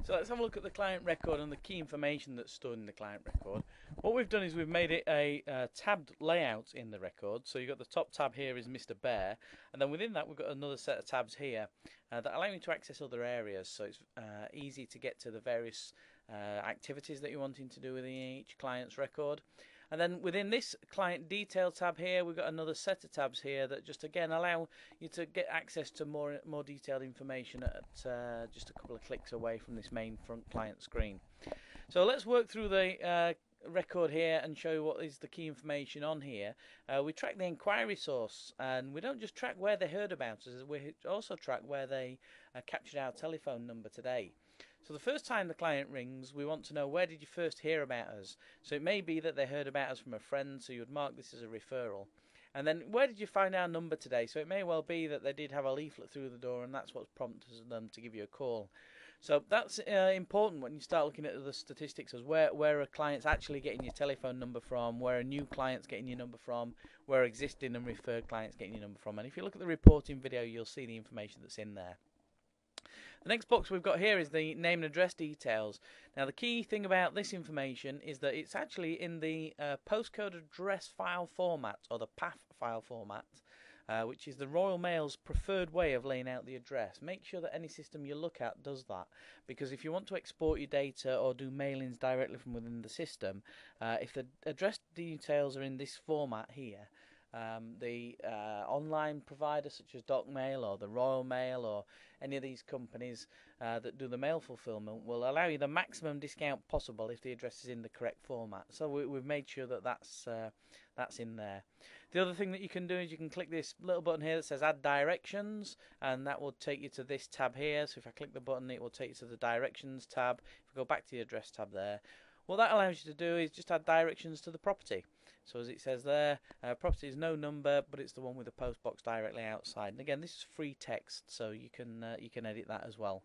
So let's have a look at the client record and the key information that's stored in the client record. What we've done is we've made it a tabbed layout in the record. So you've got the top tab here is Mr. Bear, and then within that we've got another set of tabs here that allow you to access other areas. So it's easy to get to the various activities that you're wanting to do within each client's record. And then within this client detail tab here, we've got another set of tabs here that just again allow you to get access to more detailed information at just a couple of clicks away from this main front client screen. So let's work through the record here and show you what is the key information on here. We track the inquiry source, and we don't just track where they heard about us, we also track where they captured our telephone number today. So the first time the client rings, we want to know, where did you first hear about us? So it may be that they heard about us from a friend, so you would mark this as a referral. And then, where did you find our number today? So it may well be that they did have a leaflet through the door, and that's what's prompted them to give you a call. So that's important when you start looking at the statistics, as where are clients actually getting your telephone number from, where are new clients getting your number from, where are existing and referred clients getting your number from. And if you look at the reporting video, you'll see the information that's in there. The next box we've got here is the name and address details. Now the key thing about this information is that it's actually in the postcode address file format, or the PAF file format, which is the Royal Mail's preferred way of laying out the address. Make sure that any system you look at does that, because if you want to export your data or do mailings directly from within the system, if the address details are in this format here, the online providers such as DocMail or the Royal Mail or any of these companies that do the mail fulfillment will allow you the maximum discount possible if the address is in the correct format. So we've made sure that that's in there. The other thing that you can do is you can click this little button here that says Add Directions, and that will take you to this tab here. So if I click the button, it will take you to the Directions tab. If we go back to the address tab there, what that allows you to do is just add directions to the property. So as it says there, property is no number, but it's the one with the post box directly outside. And again, this is free text, so you can edit that as well.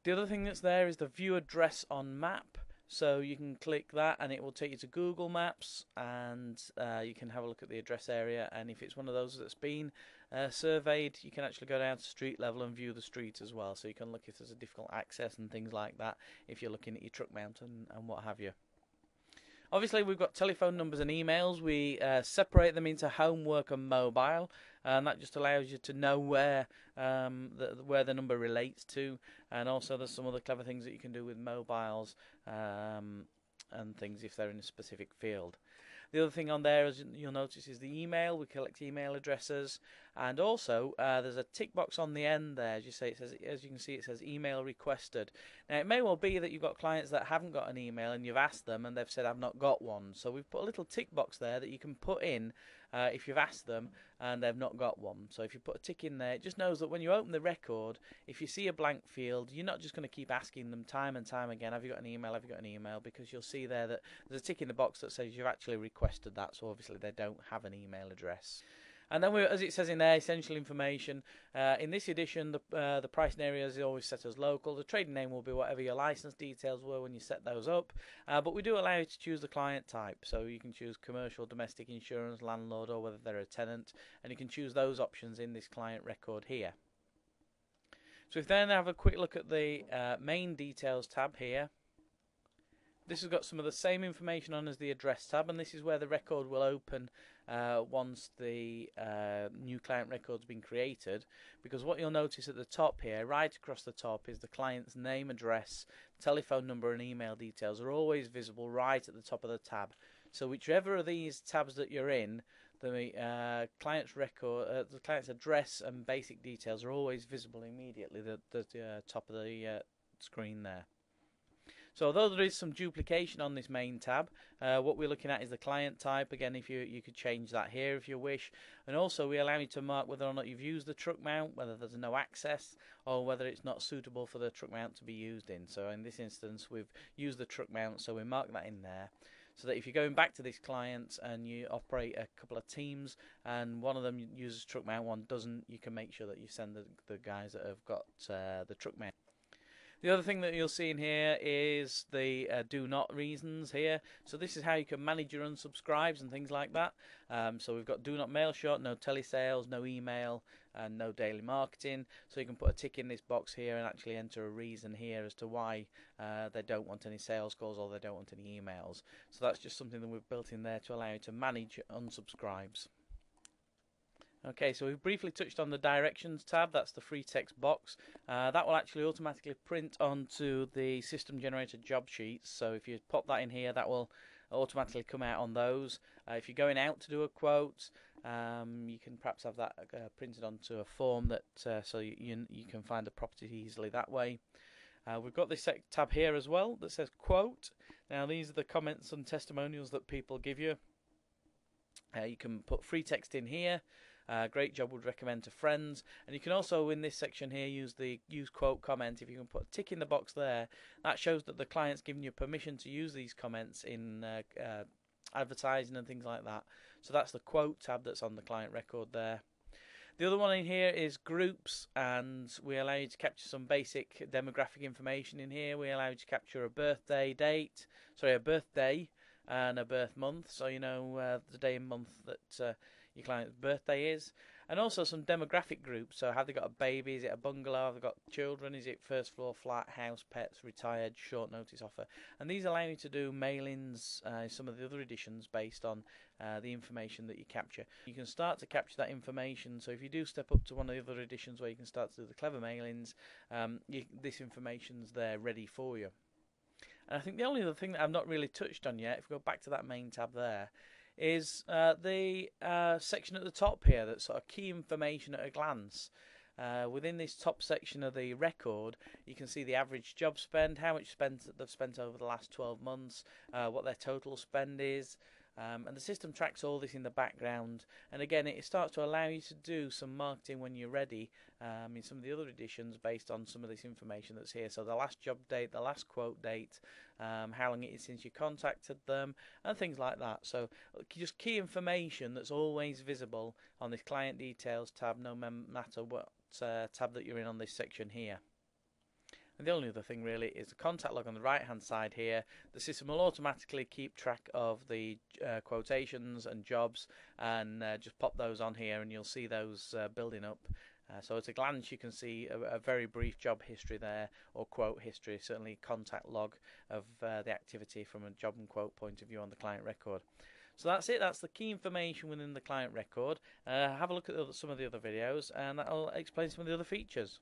The other thing that's there is the view address on map. So you can click that and it will take you to Google Maps, and you can have a look at the address area, and if it's one of those that's been surveyed, you can actually go down to street level and view the street as well. So you can look if there's a difficult access and things like that if you're looking at your truck mount and what have you. Obviously we've got telephone numbers and emails. We separate them into home, work and mobile, and that just allows you to know where the number relates to. And also there's some other clever things that you can do with mobiles and things if they're in a specific field. The other thing on there, as you'll notice, is the email. We collect email addresses, and also there's a tick box on the end there. As you can see, it says email requested. Now it may well be that you've got clients that haven't got an email and you've asked them and they've said I've not got one. So we've put a little tick box there that you can put in if you've asked them and they've not got one. So if you put a tick in there, it just knows that when you open the record, if you see a blank field, you're not just going to keep asking them time and time again, have you got an email, have you got an email, because you'll see there that there's a tick in the box that says you've actually requested that, so obviously they don't have an email address. And then, as it says in there, essential information. In this edition, the pricing area is always set as local. The trading name will be whatever your license details were when you set those up. But we do allow you to choose the client type. So you can choose commercial, domestic, insurance, landlord, or whether they're a tenant. And you can choose those options in this client record here. So if then have a quick look at the main details tab here. This has got some of the same information on as the address tab, and this is where the record will open once the new client record's been created, because what you'll notice at the top here, right across the top, is the client's name, address, telephone number and email details are always visible right at the top of the tab. So whichever of these tabs that you're in, the client's record, the client's address and basic details are always visible immediately at the top of the screen there. So although there is some duplication on this main tab, what we're looking at is the client type. Again, if you could change that here if you wish. And also we allow you to mark whether or not you've used the truck mount, whether there's no access, or whether it's not suitable for the truck mount to be used in. So in this instance we've used the truck mount, so we mark that in there. So that if you're going back to this client and you operate a couple of teams and one of them uses truck mount, one doesn't, you can make sure that you send the guys that have got the truck mount. The other thing that you'll see in here is the do not reasons here. So this is how you can manage your unsubscribes and things like that. So we've got do not mail shot, no telesales, no email, and no daily marketing. So you can put a tick in this box here and actually enter a reason here as to why they don't want any sales calls or they don't want any emails. So that's just something that we've built in there to allow you to manage unsubscribes. Okay, so we've briefly touched on the directions tab. That's the free text box. That will actually automatically print onto the system generated job sheets. So if you pop that in here, that will automatically come out on those. If you're going out to do a quote, you can perhaps have that printed onto a form that so you can find the property easily that way. We've got this tab here as well that says quote. Now these are the comments and testimonials that people give you. You can put free text in here. Great job, would recommend to friends. And you can also in this section here use the use quote comment. If you can put a tick in the box there, that shows that the client's given you permission to use these comments in advertising and things like that. So that's the quote tab that's on the client record there. The other one in here is groups, and we allow you to capture some basic demographic information in here. We allow you to capture a birthday and a birth month, so you know the day and month that your client's birthday is, and also some demographic groups. So have they got a baby? Is it a bungalow? Have they got children? Is it first floor flat, house, pets, retired, short notice offer? And these allow you to do mailings, some of the other editions based on the information that you capture. You can start to capture that information, so if you do step up to one of the other editions where you can start to do the clever mailings, this information's there ready for you. And I think the only other thing that I've not really touched on yet, if we go back to that main tab there, is the section at the top here that's sort of key information at a glance. Within this top section of the record, you can see the average job spend, how much they've spent over the last 12 months, what their total spend is, and the system tracks all this in the background. And again, it starts to allow you to do some marketing when you're ready in some of the other editions based on some of this information that's here. So the last job date, the last quote date, how long it is since you contacted them, and things like that. So just key information that's always visible on this client details tab, no matter what tab that you're in on this section here. And the only other thing really is the contact log on the right hand side here. The system will automatically keep track of the quotations and jobs, and just pop those on here and you'll see those building up. So at a glance you can see a very brief job history there, or quote history, certainly contact log of the activity from a job and quote point of view on the client record. So that's it, that's the key information within the client record. Have a look at some of the other videos and that'll explain some of the other features.